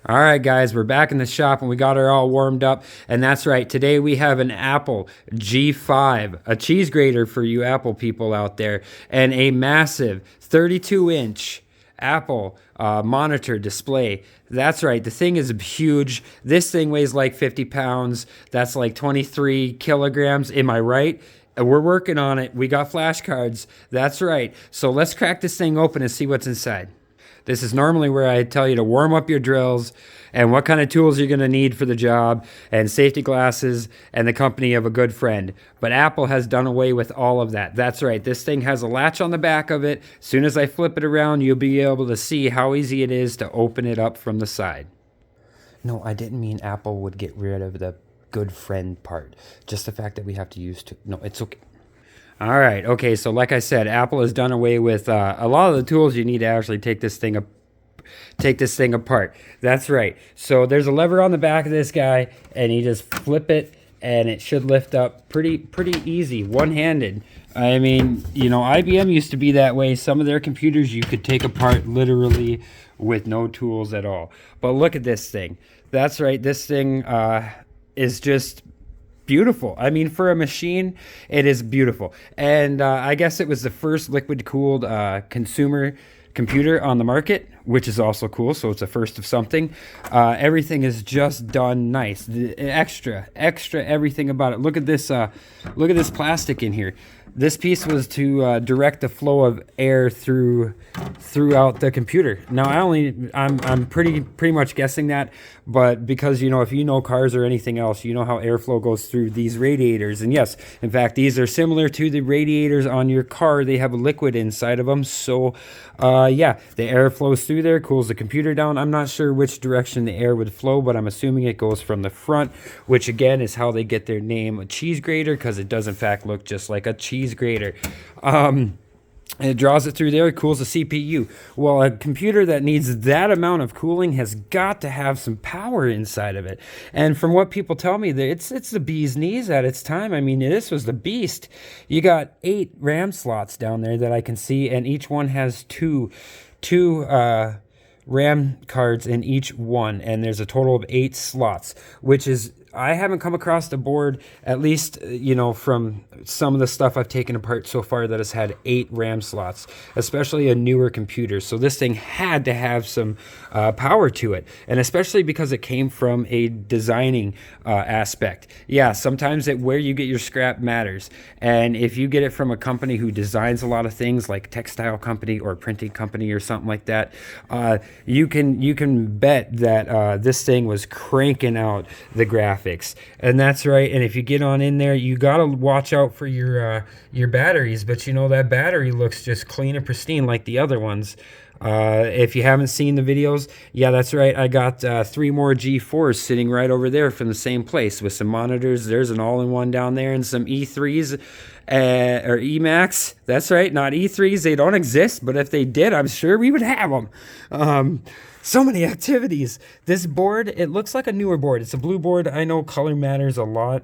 All right, guys, we're back in the shop and we got her all warmed up. And that's right, today we have an Apple G5, a cheese grater for you Apple people out there, and a massive 32-inch Apple monitor display. That's right, the thing is huge. This thing weighs like 50 pounds. That's like 23 kilograms. Am I right? We're working on it. We got flashcards. That's right. So let's crack this thing open and see what's inside. This is normally where I tell you to warm up your drills and what kind of tools you're going to need for the job and safety glasses and the company of a good friend. But Apple has done away with all of that. That's right. This thing has a latch on the back of it. As soon as I flip it around, you'll be able to see how easy it is to open it up from the side. No, I didn't mean Apple would get rid of the good friend part. Just the fact that we have to use no, it's okay. All right. Okay. So like I said, Apple has done away with a lot of the tools you need to actually take this thing apart. That's right. So there's a lever on the back of this guy, and you just flip it, and it should lift up pretty easy, one-handed. I mean, you know, IBM used to be that way. Some of their computers you could take apart literally with no tools at all. But look at this thing. That's right. This thing is just beautiful. I mean, for a machine, it is beautiful. And I guess it was the first liquid-cooled consumer computer on the market, which is also cool. So it's a first of something. Everything is just done nice. The extra everything about it. Look at this plastic in here. This piece was to direct the flow of air throughout the computer. Now I'm pretty much guessing that, but because if you know cars or anything else, you know how airflow goes through these radiators. And yes, in fact, these are similar to the radiators on your car. They have a liquid inside of them, so yeah, the air flows through there, cools the computer down. I'm not sure which direction the air would flow, but I'm assuming it goes from the front, which again is how they get their name, a cheese grater, because it does in fact look just like a cheese grater. It draws it through there, it cools the CPU. Well, a computer that needs that amount of cooling has got to have some power inside of it. And from what people tell me, it's the bee's knees at its time. I mean, this was the beast. You got 8 RAM slots down there that I can see, and each one has two RAM cards in each one, and there's a total of 8 slots, which is, I haven't come across the board, at least, from some of the stuff I've taken apart so far, that has had 8 RAM slots, especially a newer computer. So this thing had to have some power to it, and especially because it came from a designing aspect. Yeah, sometimes where you get your scrap matters, and if you get it from a company who designs a lot of things, like textile company or printing company or something like that, you can bet that this thing was cranking out the graphics. And that's right. And if you get on in there, you got to watch out for your batteries. But that battery looks just clean and pristine like the other ones. If you haven't seen the videos, yeah, that's right. I got 3 more G4s sitting right over there from the same place with some monitors. There's an all-in-one down there and some E3s or Emacs. That's right, not E3s. They don't exist, but if they did, I'm sure we would have them. So many activities. This board, it looks like a newer board. It's a blue board. I know color matters a lot.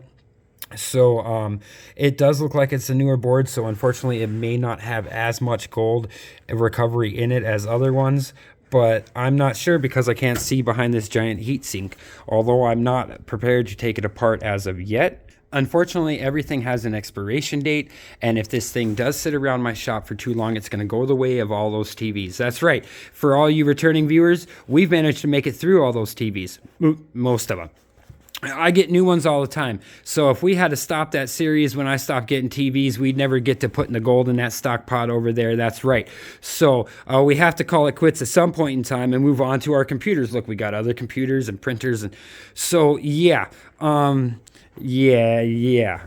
So it does look like it's a newer board, so unfortunately it may not have as much gold recovery in it as other ones, but I'm not sure because I can't see behind this giant heatsink, although I'm not prepared to take it apart as of yet. Unfortunately, everything has an expiration date, and if this thing does sit around my shop for too long, it's going to go the way of all those TVs. That's right. For all you returning viewers, we've managed to make it through all those TVs, most of them. I get new ones all the time. So if we had to stop that series when I stopped getting TVs, we'd never get to putting the gold in that stock pot over there. That's right. So we have to call it quits at some point in time and move on to our computers. Look, we got other computers and printers. And so, yeah. Yeah.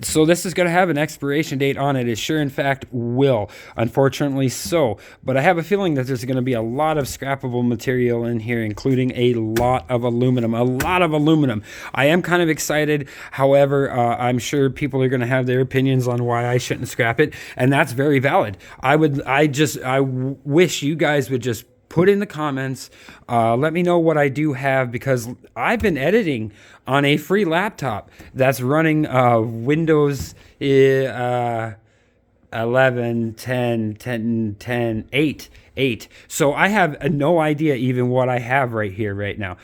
So this is going to have an expiration date on it. It sure, in fact, will. Unfortunately so. But I have a feeling that there's going to be a lot of scrappable material in here, including a lot of aluminum. I am kind of excited. However, I'm sure people are going to have their opinions on why I shouldn't scrap it, and that's very valid. I wish you guys would just put in the comments, let me know what I do have, because I've been editing on a free laptop that's running Windows 11, 10, 10, 10, 8. 8. So I have no idea even what I have right here right now.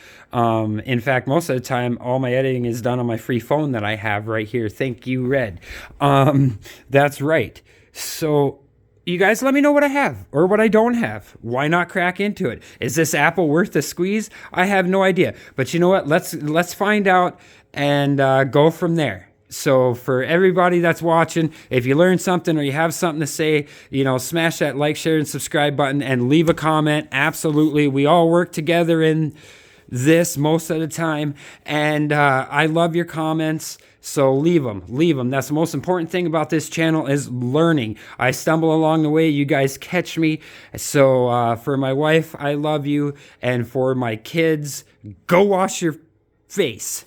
In fact, most of the time, all my editing is done on my free phone that I have right here. Thank you, Red. That's right. So you guys let me know what I have or what I don't have. Why not crack into it? Is this apple worth the squeeze? I have no idea. But you know what? Let's find out and go from there. So for everybody that's watching, if you learned something or you have something to say, smash that like, share, and subscribe button and leave a comment. Absolutely. We all work together in this most of the time. And I love your comments. So leave them. That's the most important thing about this channel is learning. I stumble along the way. You guys catch me. So for my wife, I love you. And for my kids, go wash your face.